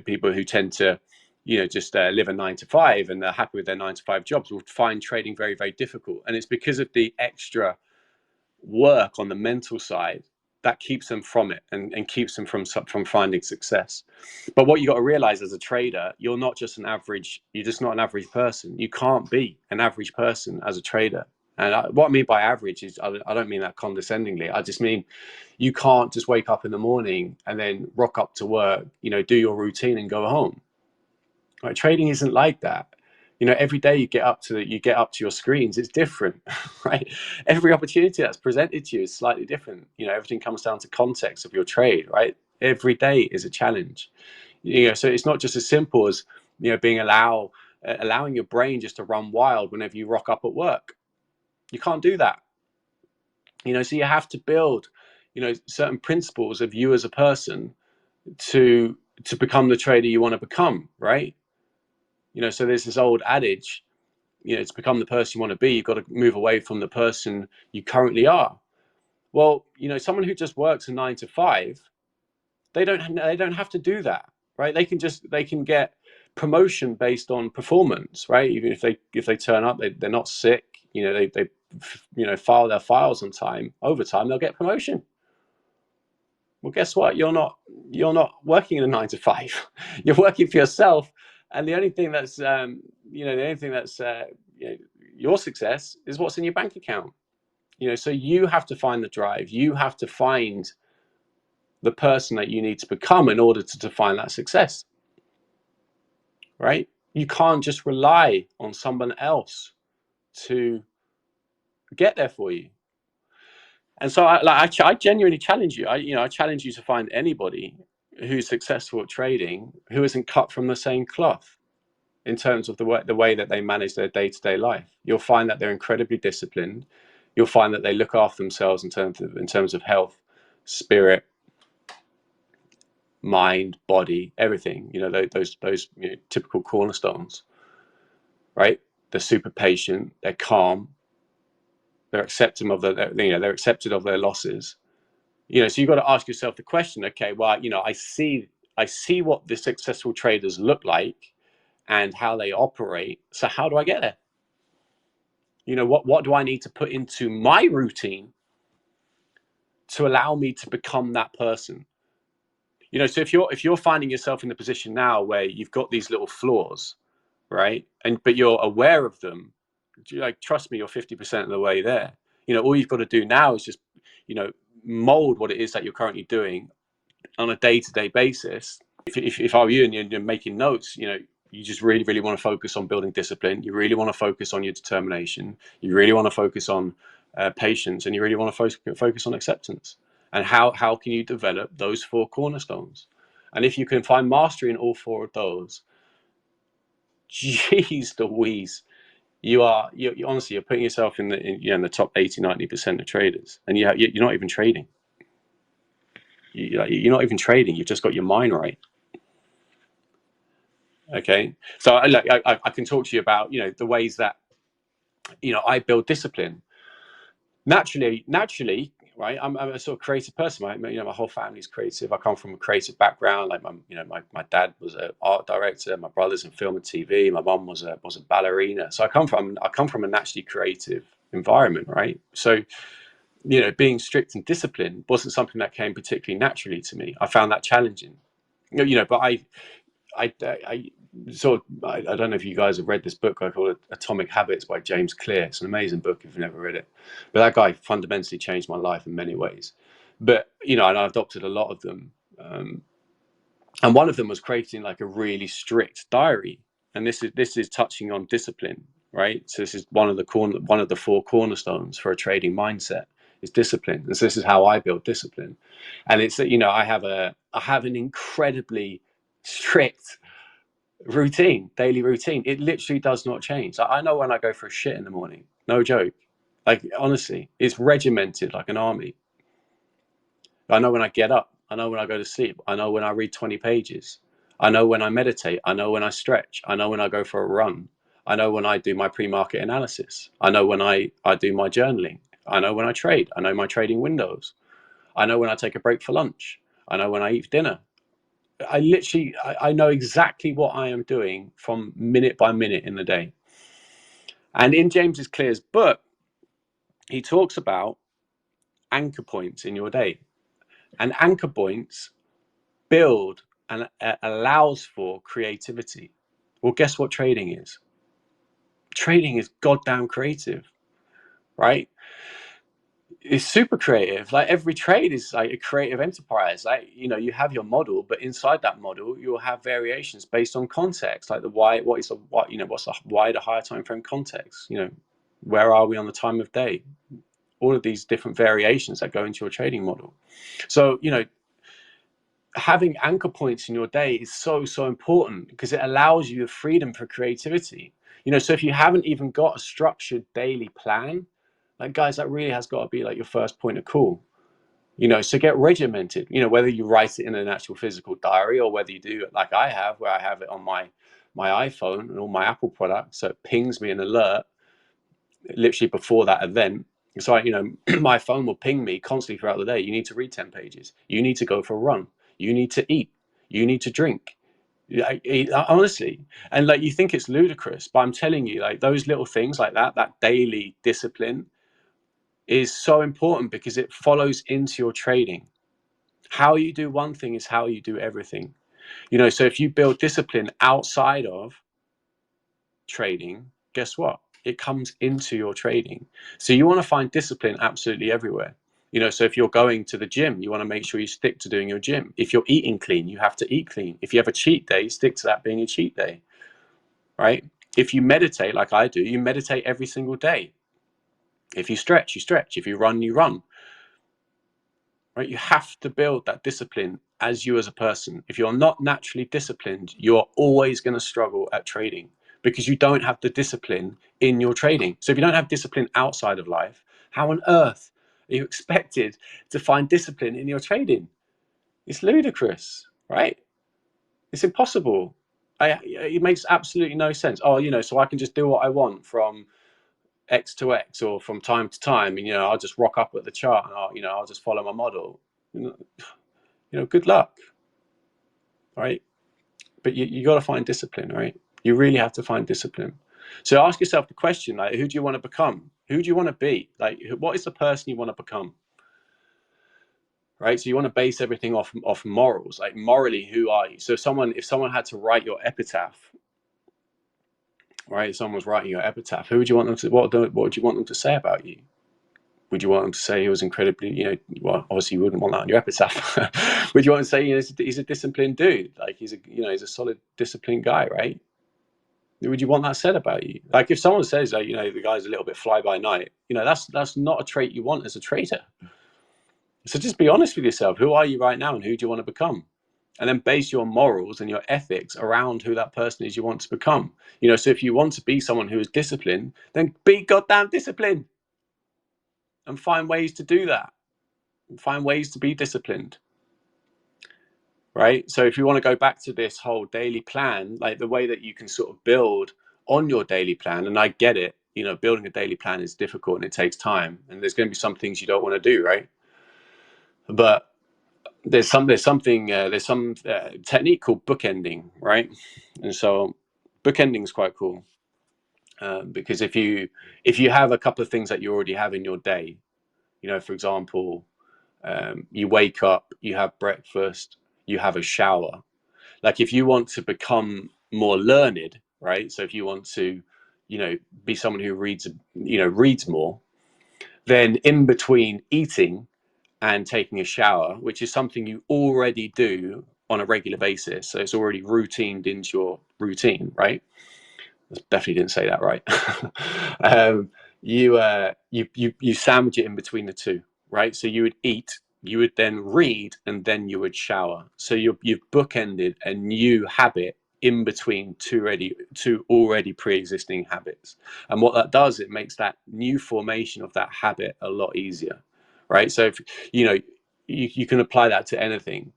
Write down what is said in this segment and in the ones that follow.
people who tend to, just live a 9 to 5 and they're happy with their 9 to 5 jobs will find trading very, very difficult. And it's because of the extra work on the mental side that keeps them from it and keeps them from finding success. But what you got to realize as a trader, you're just not an average person. You can't be an average person as a trader. And what I mean by average is, I don't mean that condescendingly. I just mean you can't just wake up in the morning and then rock up to work, do your routine and go home. Right? Trading isn't like that. Every day you get up to your screens, it's different, right? Every opportunity that's presented to you is slightly different. Everything comes down to context of your trade, right? Every day is a challenge. So it's not just as simple as, allowing your brain just to run wild whenever you rock up at work. You can't do that. So you have to build, certain principles of you as a person to become the trader you want to become, right? So there's this old adage, to become the person you want to be, you've got to move away from the person you currently are. Well, someone who just works a 9 to 5, they don't have to do that, right? They can get promotion based on performance, right? Even if they turn up, they're not sick, they file their files on time, over time, they'll get promotion. Well, guess what? You're not working in a 9 to 5. You're working for yourself. And the only thing that's, your success is what's in your bank account. So you have to find the drive. You have to find the person that you need to become in order to define that success, right? You can't just rely on someone else to get there for you. And so I genuinely challenge you. I challenge you to find anybody who's successful at trading who isn't cut from the same cloth in terms of the way that they manage their day-to-day life. You'll find that they're incredibly disciplined. You'll find that they look after themselves in terms of health, spirit, mind, body, everything. Those typical cornerstones, right? They're super patient. They're calm. They're accepting of they're accepted of their losses. So you've got to ask yourself the question, okay, well, I see what the successful traders look like and how they operate. So how do I get there? What do I need to put into my routine to allow me to become that person? So if you're finding yourself in the position now where you've got these little flaws, right? But you're aware of them, trust me, you're 50% of the way there. All you've got to do now is just, mold what it is that you're currently doing on a day-to-day basis. If I were you and you're making notes, you just really, really want to focus on building discipline. You really want to focus on your determination. You really want to focus on patience, and you really want to focus on acceptance. And how can you develop those 4 cornerstones? And if you can find mastery in all 4 of those, geez Louise, you're honestly, you're putting yourself in the top 80-90% of traders, and you're not even trading. You're not even trading. You've just got your mind right. Okay, so I can talk to you about the ways that I build discipline naturally, right? I'm a sort of creative person. My whole family's creative. I come from a creative background. Like my dad was an art director. My brother's in film and TV. My mum was a ballerina. So I come from a naturally creative environment, right? So being strict and disciplined wasn't something that came particularly naturally to me. I found that challenging. But I don't know if you guys have read this book. I call it Atomic Habits by James Clear. It's an amazing book if you've never read it. But that guy fundamentally changed my life in many ways. But and I adopted a lot of them. And one of them was creating like a really strict diary. And this is touching on discipline, right? So this is one of the 4 cornerstones for a trading mindset is discipline. And so this is how I build discipline. And it's that I have an incredibly strict daily routine. It literally does not change. I know when I go for a shit in the morning, no joke. Like honestly, it's regimented like an army. I know when I get up. I know when I go to sleep. I know when I read 20 pages. I know when I meditate. I know when I stretch. I know when I go for a run. I know when I do my pre-market analysis. I know when I do my journaling. I know when I trade. I know my trading windows. I know when I take a break for lunch. I know when I eat dinner. I know exactly what I am doing from minute by minute in the day. And in James's Clear's book, he talks about anchor points in your day, and anchor points build and allows for creativity. Well, guess what trading is? Trading is goddamn creative, right? It's super creative. Like every trade is like a creative enterprise. Like, you know, you have your model, but inside that model, you'll have variations based on context, like the why, what's the wider higher time frame context? You know, where are we on the time of day? All of these different variations that go into your trading model. So, you know, having anchor points in your day is so important because it allows you the freedom for creativity. You know, so if you haven't even got a structured daily plan, like, guys, that really has got to be like your first point of call. You know, so get regimented. You know, whether you write it in an actual physical diary or whether you do it like I have, where I have it on my iPhone and all my Apple products, so it pings me an alert literally before that event. So you know, my phone will ping me constantly throughout the day. You need to read 10 pages. You need to go for a run. You need to eat. You need to drink. Honestly, and like, you think it's ludicrous, but I'm telling you, like, those little things like that daily discipline is so important because it follows into your trading. How you do one thing is how you do everything. You know, so if you build discipline outside of trading, guess what? It comes into your trading. So you want to find discipline absolutely everywhere. You know, so if you're going to the gym, you want to make sure you stick to doing your gym. If you're eating clean, you have to eat clean. If you have a cheat day, stick to that being a cheat day, right? If you meditate like I do, you meditate every single day. If you stretch, you stretch. If you run, you run. Right? You have to build that discipline as you as a person. If you're not naturally disciplined, you're always going to struggle at trading because you don't have the discipline in your trading. So if you don't have discipline outside of life, how on earth are you expected to find discipline in your trading? It's ludicrous, right? It's impossible. It makes absolutely no sense. Oh, you know, so I can just do what I want from X to X or from time to time, and, you know, I'll just rock up at the chart and I'll just follow my model. You know, good luck, right? But you got to find discipline, right? You really have to find discipline. So ask yourself the question, like, who do you want to become? Who do you want to be? Like, what is the person you want to become? Right? So you want to base everything off morals. Like, morally, who are you? So if someone had to write your epitaph, right? If someone was writing your epitaph, who would you want them to? What would you want them to say about you? Would you want them to say he was incredibly, you know, well, obviously you wouldn't want that on your epitaph. Would you want to say, you know, he's a disciplined dude, like he's a solid disciplined guy, right? Would you want that said about you? Like, if someone says, like, you know, the guy's a little bit fly by night, you know, that's not a trait you want as a trader. So just be honest with yourself. Who are you right now, and who do you want to become? And then base your morals and your ethics around who that person is you want to become. You know, so if you want to be someone who is disciplined, then be goddamn disciplined and find ways to do that. Find ways to be disciplined, right? So if you want to go back to this whole daily plan, like the way that you can sort of build on your daily plan, and I get it, you know, building a daily plan is difficult and it takes time, and there's going to be some things you don't want to do, right? But there's some technique called bookending, right? And so bookending is quite cool, because if you have a couple of things that you already have in your day, you know, for example, you wake up, you have breakfast, you have a shower. Like, if you want to become more learned, right? So if you want to, you know, be someone who reads more, then in between eating and taking a shower, which is something you already do on a regular basis, so it's already routined into your routine, right? I definitely didn't say that right. You sandwich it in between the two, right? So you would eat, you would then read, and then you would shower. So you've bookended a new habit in between two already pre-existing habits. And what that does, it makes that new formation of that habit a lot easier, right? So if you know, you can apply that to anything,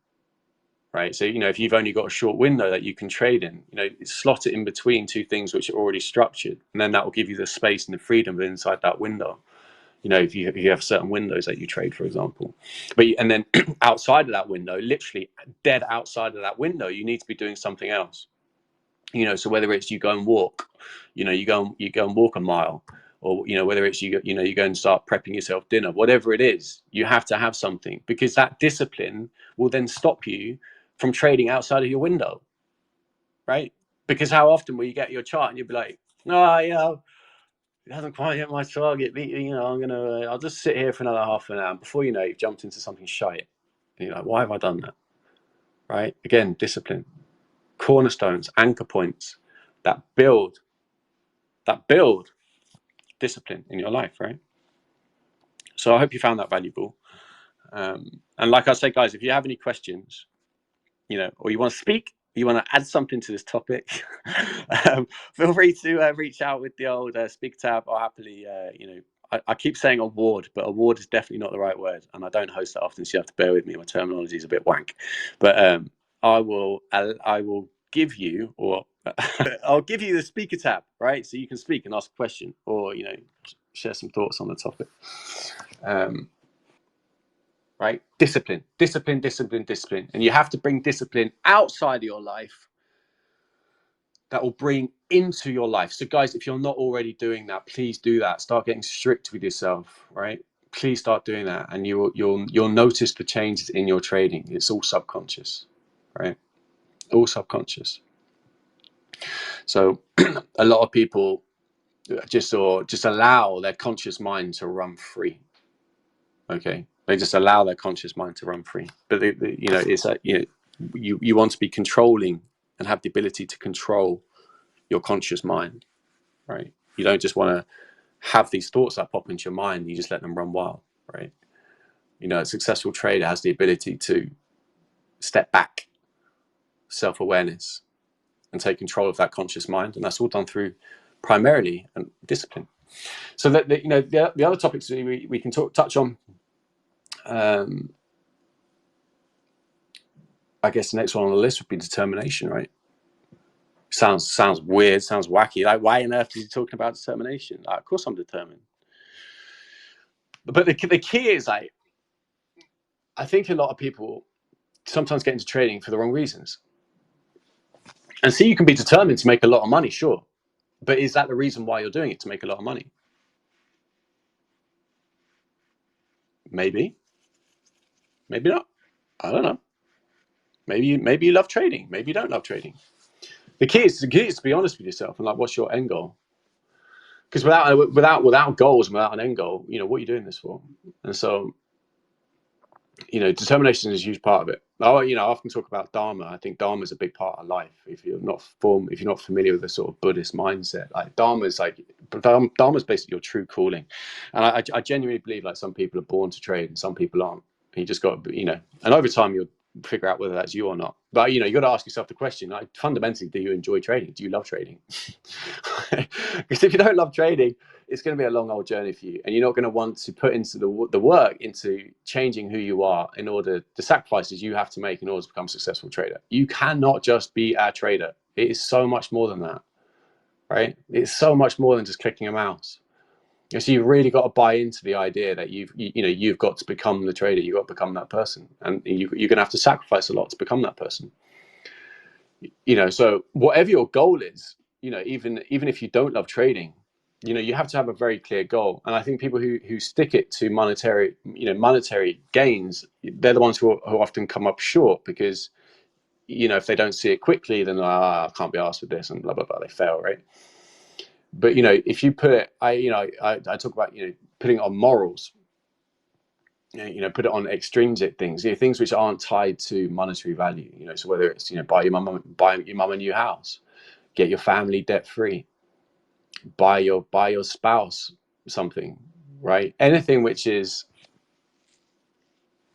right? So, you know, if you've only got a short window that you can trade in, you know, slot it in between two things which are already structured, and then that will give you the space and the freedom inside that window. You know, if you have certain windows that you trade, for example, and then outside of that window, literally dead outside of that window, you need to be doing something else. You know, so whether it's you go and walk, you know, you go and walk a mile, or you know, whether it's you go and start prepping yourself dinner, whatever it is, you have to have something, because that discipline will then stop you from trading outside of your window, right? Because how often will you get your chart and you'll be like, oh, you know, it hasn't quite hit my target, you know, I'll just sit here for another half an hour. And before you know it, you've jumped into something shite. And you're like, why have I done that? Right? Again, discipline, cornerstones, anchor points that build discipline in your life, right? So I hope you found that valuable. And like I say, guys, if you have any questions, you know, or you want to speak, you want to add something to this topic, feel free to reach out with the old speak tab. I'll happily, you know, I keep saying award, but award is definitely not the right word, and I don't host that often, so you have to bear with me. My terminology is a bit wank, but I will give you, or I'll give you the speaker tab, right? So you can speak and ask a question, or you know, share some thoughts on the topic. Right? Discipline, and you have to bring discipline outside of your life that will bring into your life. So guys, if you're not already doing that, please do that. Start getting strict with yourself, right? Please start doing that, and you'll notice the changes in your trading. It's all subconscious, right? All subconscious. So a lot of people just allow their conscious mind to run free. Okay, they just allow their conscious mind to run free. But you know, it's like, you know, you want to be controlling and have the ability to control your conscious mind, right? You don't just want to have these thoughts that pop into your mind, you just let them run wild, right? You know, a successful trader has the ability to step back, self-awareness, and take control of that conscious mind, and that's all done through primarily discipline. So that you know, the other topics we can touch on, I guess the next one on the list would be determination, right? Sounds weird, sounds wacky. Like, why on earth is he talking about determination? Like, of course I'm determined. But the key is, like, I think a lot of people sometimes get into trading for the wrong reasons. And so you can be determined to make a lot of money, sure. But is that the reason why you're doing it, to make a lot of money? Maybe. Maybe not. I don't know. Maybe you love trading. Maybe you don't love trading. The key is to be honest with yourself and like, what's your end goal? Because without goals and without an end goal, you know, what are you doing this for? And so, you know, determination is a huge part of it. You know, I often talk about Dharma. I think Dharma is a big part of life. If you're not familiar with the sort of Buddhist mindset, like Dharma is basically your true calling. And I genuinely believe, like, some people are born to trade and some people aren't. And you just got to, you know, and over time you'll figure out whether that's you or not. But you know, you got to ask yourself the question, like, fundamentally, do you enjoy trading? Do you love trading? Because if you don't love trading, it's going to be a long old journey for you, and you're not going to want to put into the work into changing who you are, in order the sacrifices you have to make in order to become a successful trader. You cannot just be a trader. It is so much more than that, right? It's so much more than just clicking a mouse. And so you've really got to buy into the idea that you've got to become the trader. You've got to become that person, and you're going to have to sacrifice a lot to become that person. You know, so whatever your goal is, you know, even if you don't love trading, you know, you have to have a very clear goal. And I think people who stick it to monetary gains, they're the ones who often come up short, because, you know, if they don't see it quickly, then I can't be asked with this, and blah blah blah, they fail, right? But you know, if you put it, I talk about, you know, putting it on morals, you know, put it on extrinsic things, you know, things which aren't tied to monetary value. You know, so whether it's, you know, buy your mum a new house, get your family debt free, buy your spouse something, right? Anything which is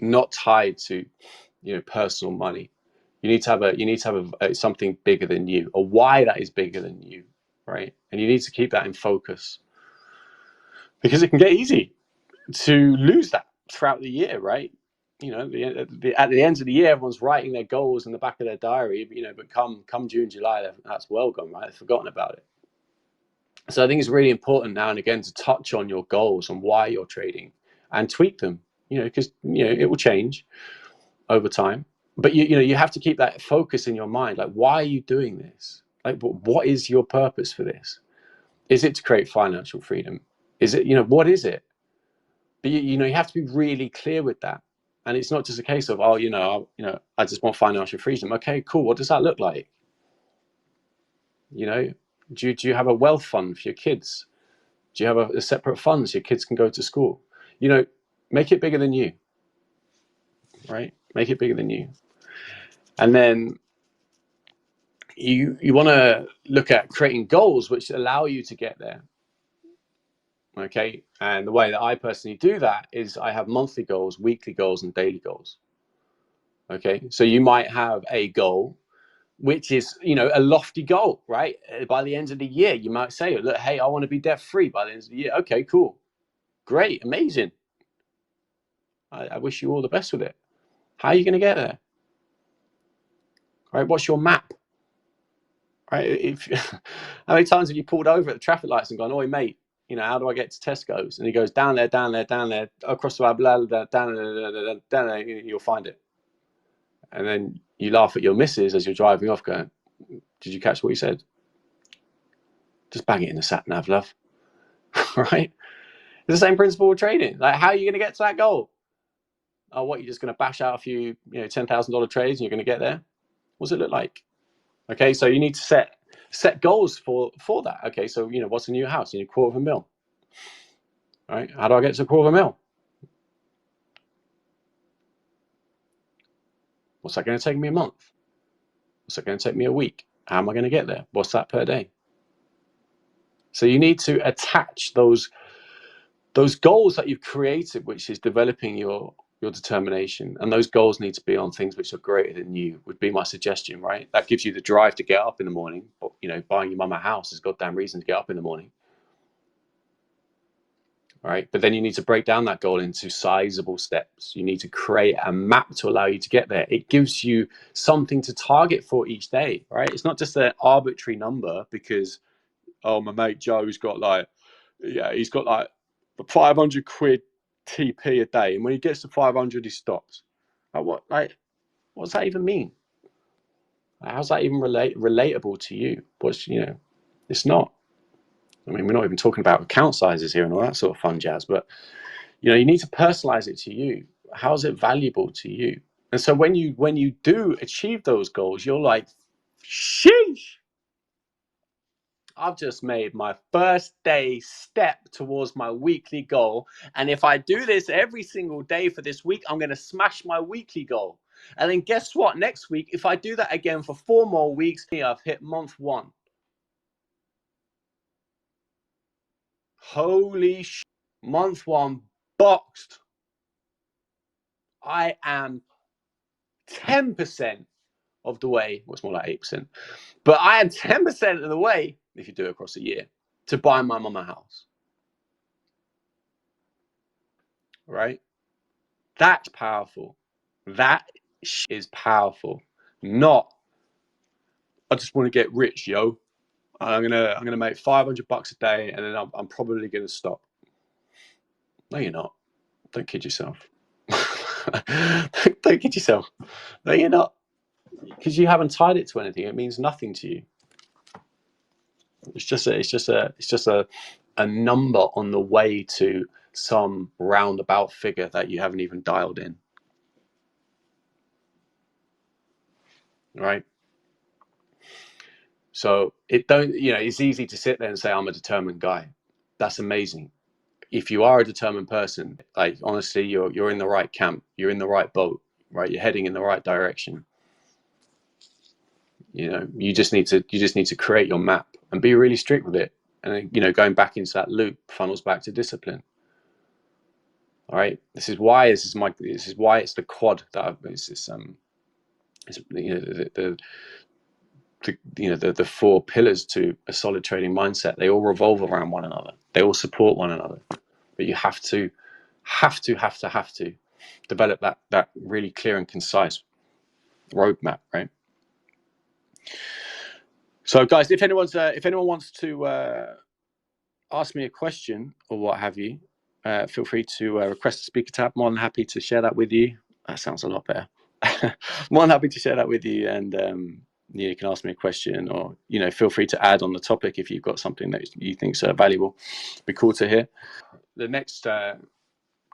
not tied to, you know, personal money. You need to have something bigger than you, a why that is bigger than you, right? And you need to keep that in focus, because it can get easy to lose that throughout the year, right? You know, at the end of the year, everyone's writing their goals in the back of their diary, you know, but come June, July, that's well gone, right? They've forgotten about it. So I think it's really important now and again to touch on your goals and why you're trading and tweak them, because it will change over time. But you have to keep that focus in your mind. Like, why are you doing this? Like, what is your purpose for this? Is it to create financial freedom? Is it, what is it? But you have to be really clear with that. And it's not just a case of, I just want financial freedom. Okay, cool. What does that look like? Do you have a wealth fund for your kids? Do you have a separate fund so your kids can go to school? Make it bigger than you, right? Make it bigger than you. And then you want to look at creating goals which allow you to get there. Okay. And the way that I personally do that is I have monthly goals, weekly goals, and daily goals. Okay. So you might have a goal which is, a lofty goal, right? By the end of the year, you might say, look, hey, I want to be debt free by the end of the year. Okay, cool. Great. Amazing. I wish you all the best with it. How are you going to get there? Right? What's your map? Right? How many times have you pulled over at the traffic lights and gone, "Oi, mate, how do I get to Tesco's?" And he goes, "Down there, down there, down there, across the road, down there, down there, you'll find it." And then you laugh at your missus as you're driving off, going, "Did you catch what he said?" Just bang it in the sat nav, love. Right? It's the same principle with trading. Like, how are you going to get to that goal? Oh, what, you're just going to bash out a few, $10,000 trades and you're going to get there? What does it look like? Okay, so you need to set goals for that. Okay, so what's a new house? You need $250,000. All right, how do I get to $250,000? What's that going to take me a month? What's that going to take me a week? How am I going to get there? What's that per day? So you need to attach those goals that you've created, which is developing your determination, and those goals need to be on things which are greater than you, would be my suggestion, right? That gives you the drive to get up in the morning. But buying your mum a house is a goddamn reason to get up in the morning. Right? But then you need to break down that goal into sizable steps. You need to create a map to allow you to get there. It gives you something to target for each day, right? It's not just an arbitrary number because, oh, my mate Joe's got he's got like 500 quid TP a day. And when he gets to 500, he stops. What's that even mean? How's that even relatable to you? It's not. I mean, we're not even talking about account sizes here and all that sort of fun jazz, but you need to personalize it to you. How's it valuable to you? And so when you do achieve those goals, you're like, sheesh, I've just made my first day step towards my weekly goal. And if I do this every single day for this week, I'm going to smash my weekly goal. And then guess what? Next week, if I do that again for 4 more weeks, I've hit month 1. Holy shit. Month 1 boxed. I am 10% of the way. Well, it's more like 8%. But I am 10% of the way, if you do it across a year, to buy my mum a house. Right? That's powerful. That is powerful. Not, I just want to get rich, yo. I'm gonna make $500 a day, and then I'm probably gonna stop. No, you're not. Don't kid yourself. Don't kid yourself. No, you're not, because you haven't tied it to anything. It means nothing to you. It's just a number on the way to some roundabout figure that you haven't even dialed in. Right? So it's easy to sit there and say, I'm a determined guy. That's amazing. If you are a determined person, like, honestly, you're in the right camp. You're in the right boat, right? You're heading in the right direction. You just need to create your map and be really strict with it. And going back into that loop funnels back to discipline. All right. This is why it's the quad that the 4 pillars to a solid trading mindset. They all revolve around one another. They all support one another. But you have to develop that really clear and concise roadmap, right? So, guys, if anyone wants to ask me a question or what have you, feel free to request a speaker tab. More than happy to share that with you. That sounds a lot better. More than happy to share that with you, and you can ask me a question, or feel free to add on the topic if you've got something that you think's valuable. Be cool to hear. The next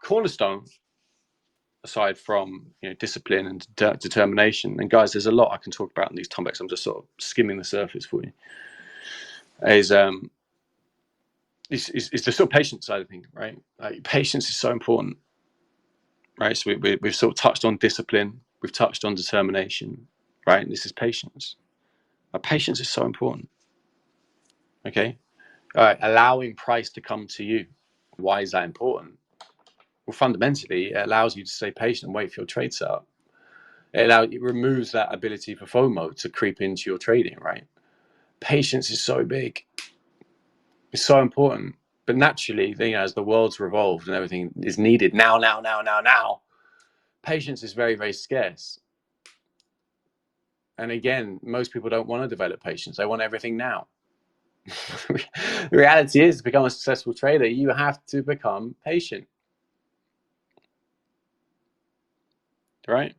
cornerstone, aside from discipline and determination, and guys, there's a lot I can talk about in these topics. I'm just sort of skimming the surface for you. Is the sort of patience side of things, right? Like, patience is so important, right? So we've sort of touched on discipline, we've touched on determination, right? And this is patience. Patience is so important. Okay, all right. Allowing price to come to you. Why is that important? Well, fundamentally, it allows you to stay patient and wait for your trade setup. It removes that ability for FOMO to creep into your trading, right? Patience is so big. It's so important. But naturally, as the world's revolved and everything is needed now, patience is very, very scarce. And again, most people don't want to develop patience. They want everything now. The reality is, to become a successful trader, you have to become patient, right?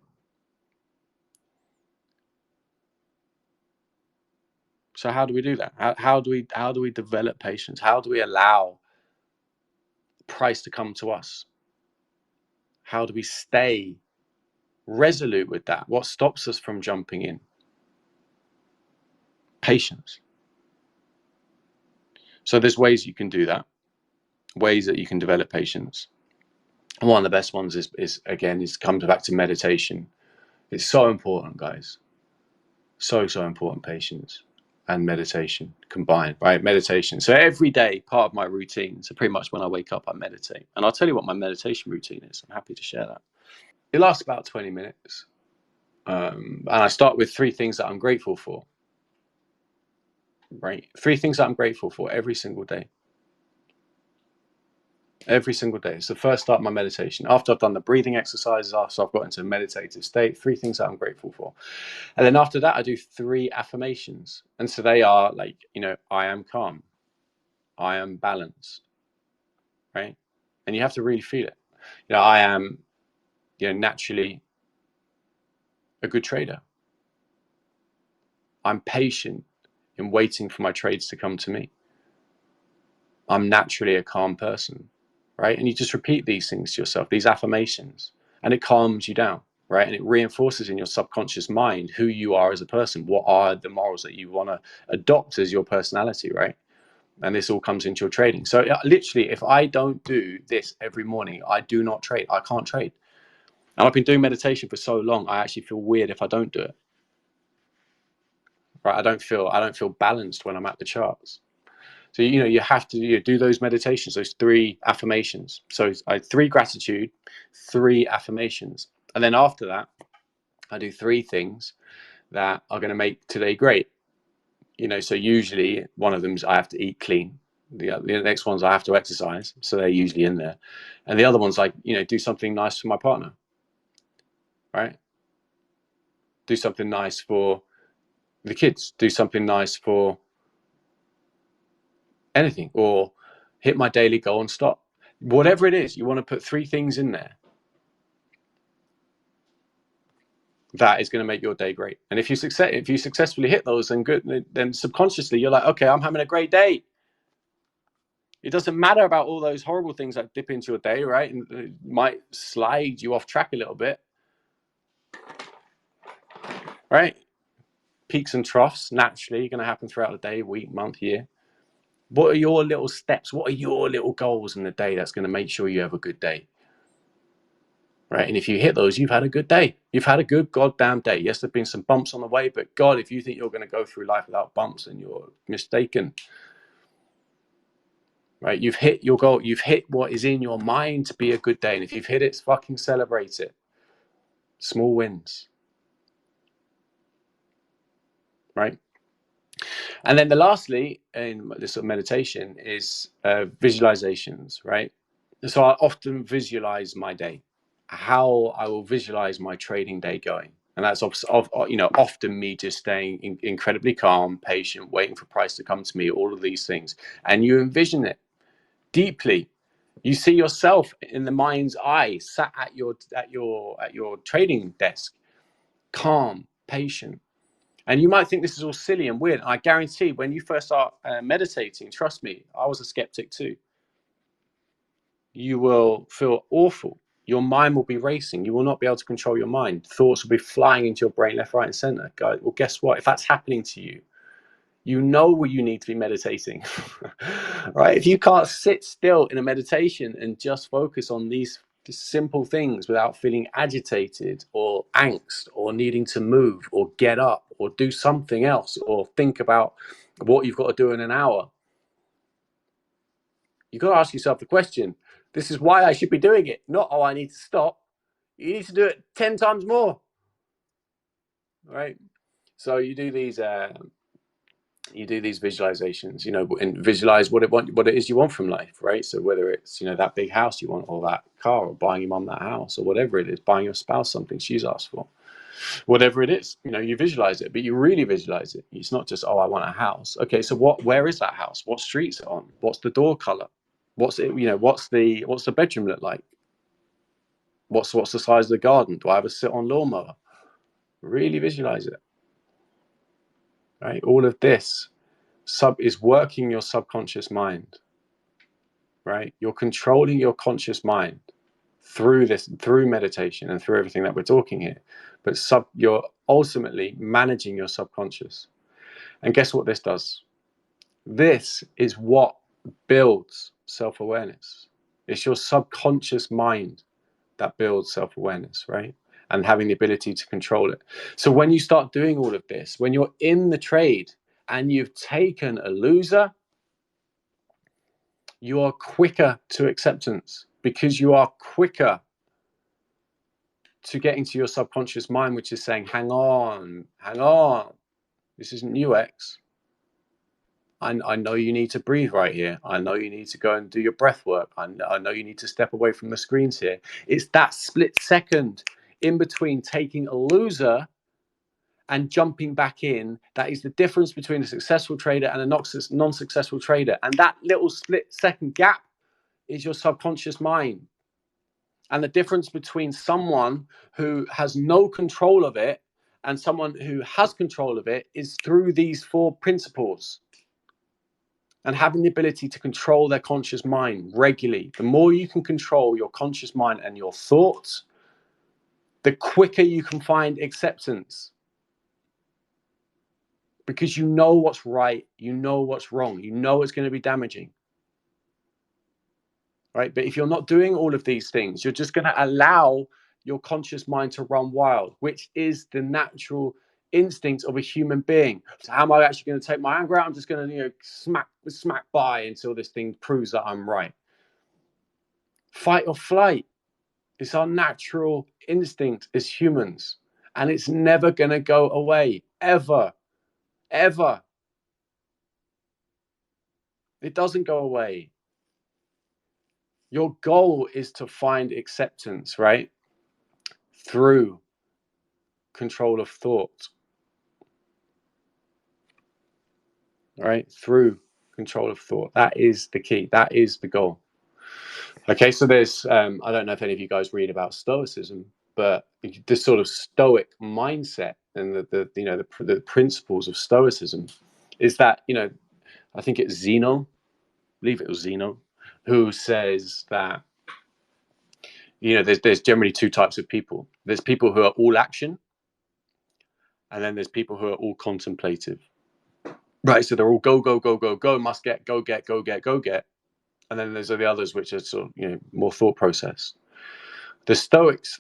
So how do we do that? How do we develop patience? How do we allow price to come to us? How do we stay resolute with that? What stops us from jumping in? Patience. So there's ways you can do that, ways that you can develop patience. And one of the best ones is comes back to meditation. It's so important, guys. So important, patience and meditation combined, right? Meditation. So every day, part of my routine, so pretty much when I wake up, I meditate. And I'll tell you what my meditation routine is. I'm happy to share that. It lasts about 20 minutes. And I start with 3 things that I'm grateful for, right? 3 things that I'm grateful for every single day. Every single day. It's the first start of my meditation. After I've done the breathing exercises, after I've got into a meditative state, 3 things that I'm grateful for. And then after that, I do 3 affirmations. And so they are like, I am calm. I am balanced, right? And you have to really feel it. I am, naturally a good trader. I'm patient in waiting for my trades to come to me. I'm naturally a calm person, right? And you just repeat these things to yourself, these affirmations, and it calms you down, right? And it reinforces in your subconscious mind who you are as a person. What are the morals that you want to adopt as your personality, right? And this all comes into your trading. So literally, if I don't do this every morning, I do not trade. I can't trade. And I've been doing meditation for so long, I actually feel weird if I don't do it. Right? I don't feel balanced when I'm at the charts. So you have to do those meditations, those 3 affirmations. So 3 gratitude, 3 affirmations, and then after that, I do 3 things that are going to make today great. So usually one of them is I have to eat clean. The next one's I have to exercise, so they're usually in there, and the other one's like do something nice for my partner, right? Do something nice for the kids. Do something nice for anything, or hit my daily goal and stop. Whatever it is, you want to put 3 things in there that is going to make your day great. And if you successfully hit those, then good. Then subconsciously you're like, okay, I'm having a great day. It doesn't matter about all those horrible things that dip into your day, right? And it might slide you off track a little bit, right? Peaks and troughs naturally going to happen throughout the day, week, month, year. What are your little steps? What are your little goals in the day that's going to make sure you have a good day? Right? And if you hit those, you've had a good day. You've had a good goddamn day. Yes, there've been some bumps on the way, but God, if you think you're going to go through life without bumps, then you're mistaken. Right? You've hit your goal. You've hit what is in your mind to be a good day. And if you've hit it, fucking celebrate it. Small wins. Right? And then lastly, in this sort of meditation is visualizations, right? So I often visualize my day, how I will visualize my trading day going. And that's often me just staying incredibly calm, patient, waiting for price to come to me, all of these things. And you envision it. deeply. You see yourself in the mind's eye, sat at your trading desk, calm, patient. And you might think this is all silly and weird. I guarantee when you first start meditating, trust me, I was a skeptic too. You will feel awful. Your mind will be racing. You will not be able to control your mind. Thoughts will be flying into your brain left, right, and center. Well, guess what? If that's happening to you, you know where you need to be meditating, right? If you can't sit still in a meditation and just focus on these simple things without feeling agitated or angst or needing to move or get up or do something else or think about what you've got to do in an hour, you've got to ask yourself the question, this is why I should be doing it, not, oh, I need to stop. You need to do it 10 times more, right? So you do these visualizations, and visualize what it is you want from life, right? So whether it's, that big house you want, or that car, or buying your mom that house, or whatever it is, buying your spouse something she's asked for, whatever it is, you visualize it, but you really visualize it. It's not just, oh, I want a house. Okay, so where is that house? What street's it on? What's the door color? What's the bedroom look like? What's the size of the garden? Do I have a sit-on lawnmower? Really visualize it, right? All of this is working your subconscious mind, right? You're controlling your conscious mind through meditation and through everything that we're talking here, but you're ultimately managing your subconscious. And guess what this does? This is what builds self-awareness. It's your subconscious mind that builds self-awareness, right? And having the ability to control it. So when you start doing all of this, when you're in the trade and you've taken a loser, you are quicker to acceptance, because you are quicker to get into your subconscious mind, which is saying, hang on, this isn't you, X. I know you need to breathe right here. I know you need to go and do your breath work. I know you need to step away from the screens here. It's that split second in between taking a loser and jumping back in. That is the difference between a successful trader and a non-successful trader. And that little split second gap is your subconscious mind. And the difference between someone who has no control of it and someone who has control of it is through these 4 principles. And having the ability to control their conscious mind regularly. The more you can control your conscious mind and your thoughts, the quicker you can find acceptance. Because you know what's right, you know what's wrong, you know it's going to be damaging. Right? But if you're not doing all of these things, you're just going to allow your conscious mind to run wild, which is the natural instinct of a human being. So how am I actually going to take my anger out? I'm just going to smack by until this thing proves that I'm right. Fight or flight. It's our natural instinct as humans, and it's never going to go away, ever. It doesn't go away. Your goal is to find acceptance, right? Through control of thought, right? Through control of thought. That is the key. That is the goal. Okay, so there's, I don't know if any of you guys read about Stoicism, but this sort of Stoic mindset and the principles of Stoicism is that, I think it's Zeno, I believe it was Zeno, who says that, there's generally 2 types of people. There's people who are all action, and then there's people who are all contemplative. Right, so they're all go, must get, go get. And then there's the others which are sort of, more thought process. The Stoics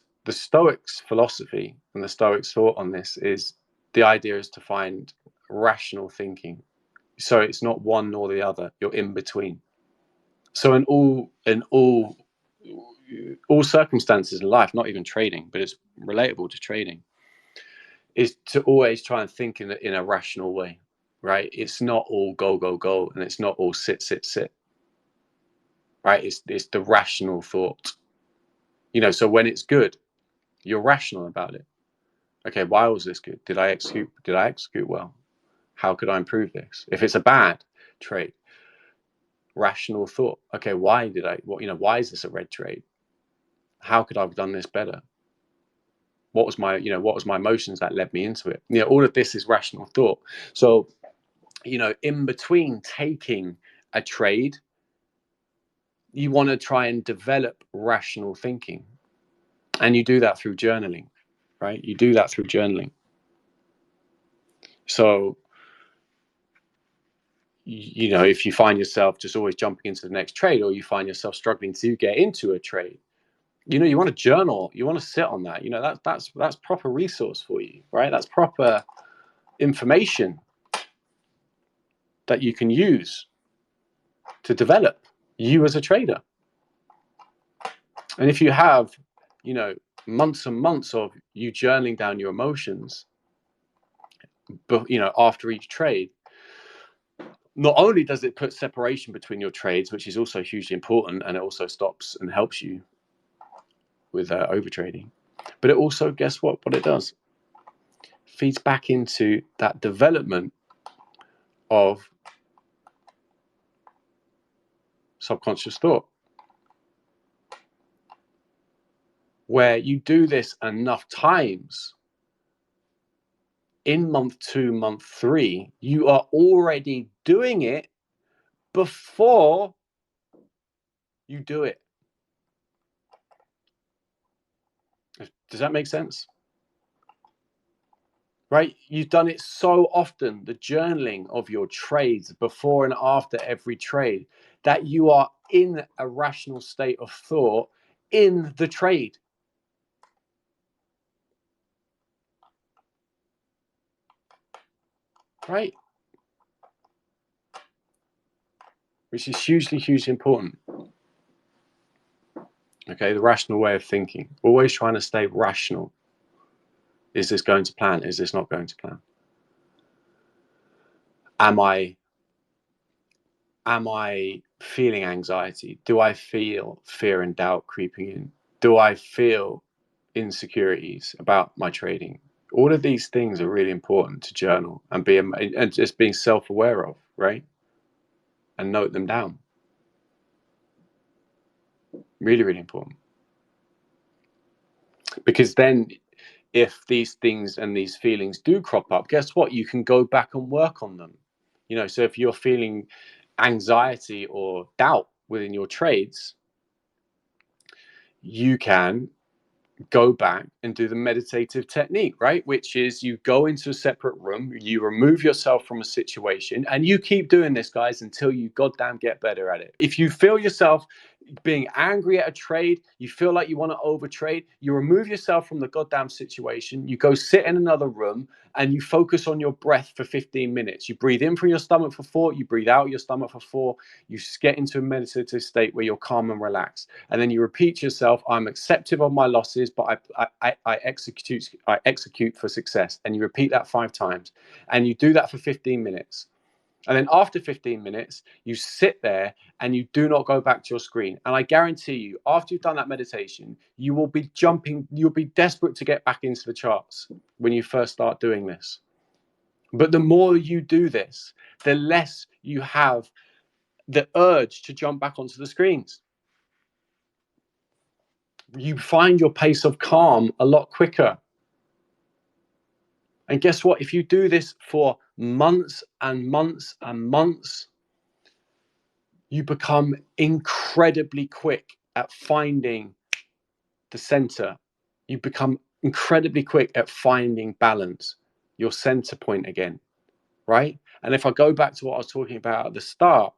philosophy and the Stoics thought on this is the idea is to find rational thinking. So it's not one nor the other, you're in between. So in all circumstances in life, not even trading, but it's relatable to trading, is to always try and think in a rational way, right? It's not all go, and it's not all sit, right? It's the rational thought, so when it's good, you're rational about it. Okay, why was this good? Did I execute well? How could I improve this? If it's a bad trade, rational thought. Okay, why did I, why is this a red trade? How could I have done this better? What was my emotions that led me into it? All of this is rational thought. So, in between taking a trade, you want to try and develop rational thinking. And you do that through journaling, right? You do that through journaling. So, if you find yourself just always jumping into the next trade, or you find yourself struggling to get into a trade, you want to journal, you want to sit on that. That's proper resource for you, right? That's proper information that you can use to develop you as a trader. And if you have, months and months of you journaling down your emotions, but after each trade, not only does it put separation between your trades, which is also hugely important, and it also stops and helps you with overtrading, but it also, guess what it does? Feeds back into that development of subconscious thought, where you do this enough times. In month 2, month 3, you are already doing it before you do it. Does that make sense? Right? You've done it so often, the journaling of your trades before and after every trade, that you are in a rational state of thought in the trade. Right? Which is hugely, hugely important. Okay, the rational way of thinking. Always trying to stay rational. Is this going to plan? Is this not going to plan? Am I feeling anxiety? Do I feel fear and doubt creeping in? Do I feel insecurities about my trading? All of these things are really important to journal and just being self-aware of, right? And note them down. Really, really important. Because then if these things and these feelings do crop up, guess what? You can go back and work on them. So if you're feeling anxiety or doubt within your trades, you can go back and do the meditative technique, right? Which is you go into a separate room, you remove yourself from a situation, and you keep doing this, guys, until you goddamn get better at it. If you feel yourself being angry at a trade, you feel like you want to overtrade, you remove yourself from the goddamn situation, you go sit in another room, and you focus on your breath for 15 minutes. You breathe in from your stomach for 4, you breathe out your stomach for 4, you get into a meditative state where you're calm and relaxed. And then you repeat to yourself, I'm acceptive of my losses, but I execute for success. And you repeat that 5 times. And you do that for 15 minutes. And then after 15 minutes, you sit there and you do not go back to your screen. And I guarantee you, after you've done that meditation, you will be you'll be desperate to get back into the charts when you first start doing this. But the more you do this, the less you have the urge to jump back onto the screens. You find your pace of calm a lot quicker. And guess what? If you do this for months and months and months, you become incredibly quick at finding the center. You become incredibly quick at finding balance, your center point again, right? And if I go back to what I was talking about at the start,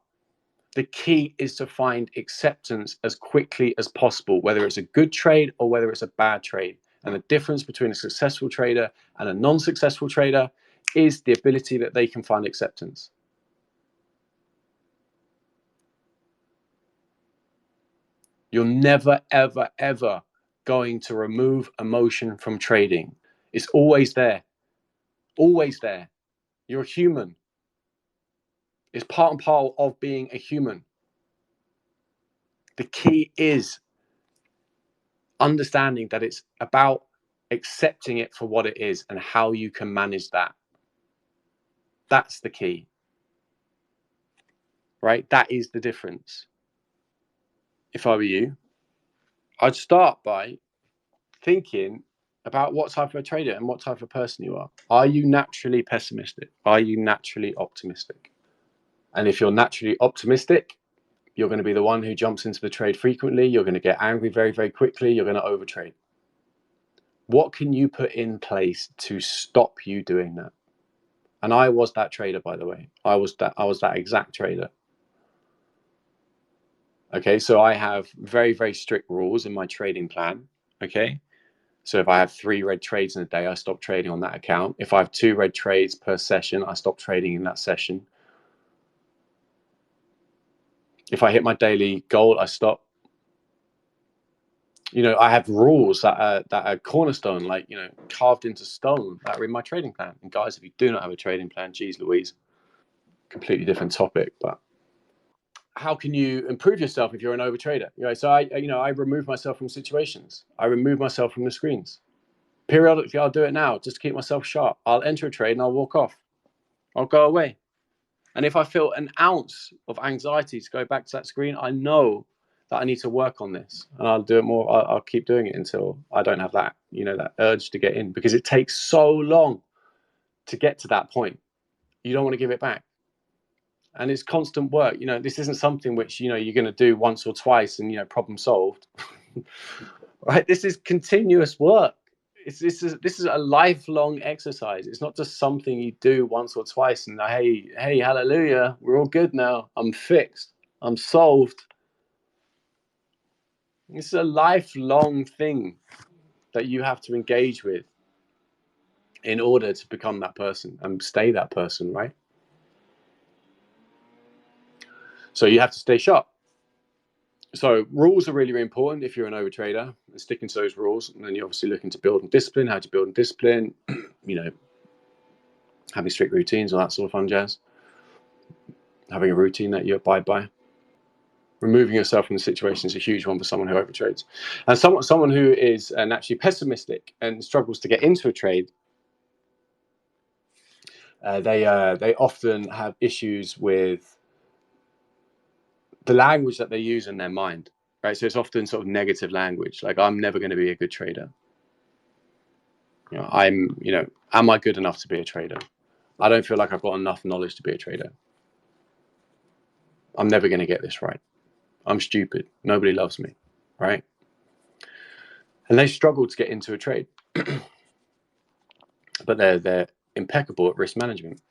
the key is to find acceptance as quickly as possible, whether it's a good trade or whether it's a bad trade. And the difference between a successful trader and a non-successful trader is the ability that they can find acceptance. You're never, ever, ever going to remove emotion from trading. It's always there. Always there. You're a human. It's part and parcel of being a human. The key is understanding that it's about accepting it for what it is and how you can manage that. That's the key. right? That is the difference. If I were you, I'd start by thinking about what type of a trader and what type of person you are. Are you naturally pessimistic? Are you naturally optimistic? And if you're naturally optimistic, you're going to be the one who jumps into the trade frequently. You're going to get angry very, very quickly. You're going to overtrade. What can you put in place to stop you doing that? And I was that trader, by the way. I was that exact trader. Okay, so I have very, very strict rules in my trading plan. Okay, so if I have 3 red trades in a day, I stop trading on that account. If I have 2 red trades per session, I stop trading in that session. If I hit my daily goal, I stop. You know, I have rules that are cornerstone, like, you know, carved into stone, that are in my trading plan. And guys, if you do not have a trading plan, geez Louise, completely different topic. But how can you improve yourself if you're an overtrader? You know, so I remove myself from situations. I remove myself from the screens. Periodically, I'll do it now just to keep myself sharp. I'll enter a trade and I'll walk off. I'll go away. And if I feel an ounce of anxiety to go back to that screen, I know that I need to work on this, and I'll do it more. I'll keep doing it until I don't have that, you know, that urge to get in, because it takes so long to get to that point. You don't want to give it back. And it's constant work. You know, this isn't something which, you know, you're going to do once or twice and, you know, problem solved. Right? This is continuous work. This is a lifelong exercise. It's not just something you do once or twice and hey, hallelujah, we're all good now. I'm fixed. I'm solved. It's a lifelong thing that you have to engage with in order to become that person and stay that person, right? So you have to stay sharp. So rules are really, really important if you're an overtrader, and sticking to those rules. And then you're obviously looking to build and discipline. How to build and discipline, you know, having strict routines, all that sort of fun jazz. Having a routine that you abide by. Removing yourself from the situation is a huge one for someone who overtrades. And someone who is naturally pessimistic and struggles to get into a trade, they often have issues with the language that they use in their mind, right? So it's often sort of negative language, like, I'm never going to be a good trader. You know, am I good enough to be a trader? I don't feel like I've got enough knowledge to be a trader. I'm never going to get this right. I'm stupid. Nobody loves me, right? And they struggle to get into a trade, but they're impeccable at risk management.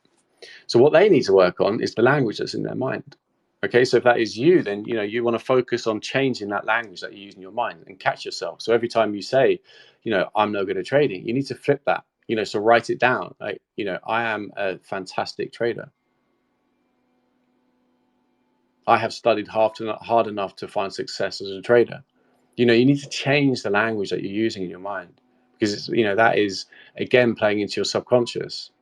So what they need to work on is the language that's in their mind. Okay, so if that is you, then you know you want to focus on changing that language that you use in your mind and catch yourself. So every time you say, you know, I'm no good at trading, you need to flip that. You know, so write it down. Like, you know, I am a fantastic trader. I have studied hard enough to find success as a trader. You know, you need to change the language that you're using in your mind, because it's, you know, that is again playing into your subconscious.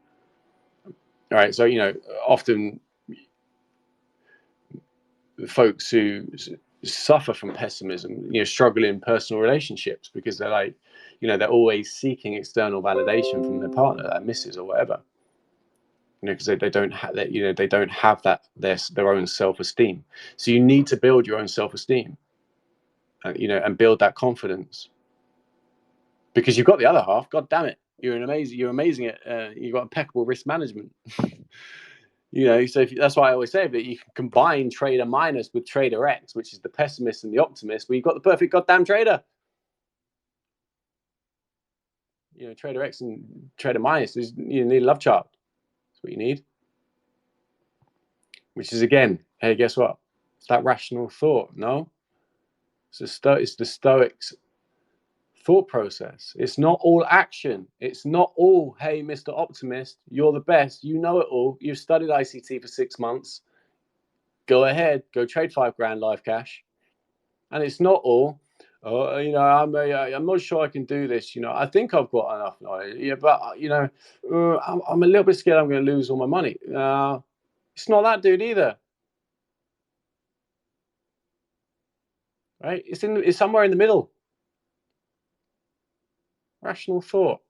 All right, so you know, often folks who suffer from pessimism, you know, struggle in personal relationships because they're like, you know, they're always seeking external validation from their partner, their missus or whatever. You know, because they don't have that, you know, they don't have that their own self-esteem. So you need to build your own self-esteem, you know, and build that confidence, because you've got the other half. God damn it, you're amazing at you've got impeccable risk management. You know, so that's why I always say that you can combine trader minus with trader X, which is the pessimist and the optimist, where you've got the perfect goddamn trader. You know, trader X and trader minus is, you need a love chart. That's what you need. Which is, again, hey, guess what? It's that rational thought, no? It's the Stoics thought process. It's not all action. It's not all, hey, Mr. Optimist, you're the best. You know it all. You've studied ICT for 6 months. Go ahead, go trade 5 grand live cash. And it's not all, oh, you know, I'm not sure I can do this. You know, I think I've got enough knowledge. Yeah, but you know, I'm a little bit scared I'm going to lose all my money. It's not that dude either, right? It's somewhere in the middle. Rational thought.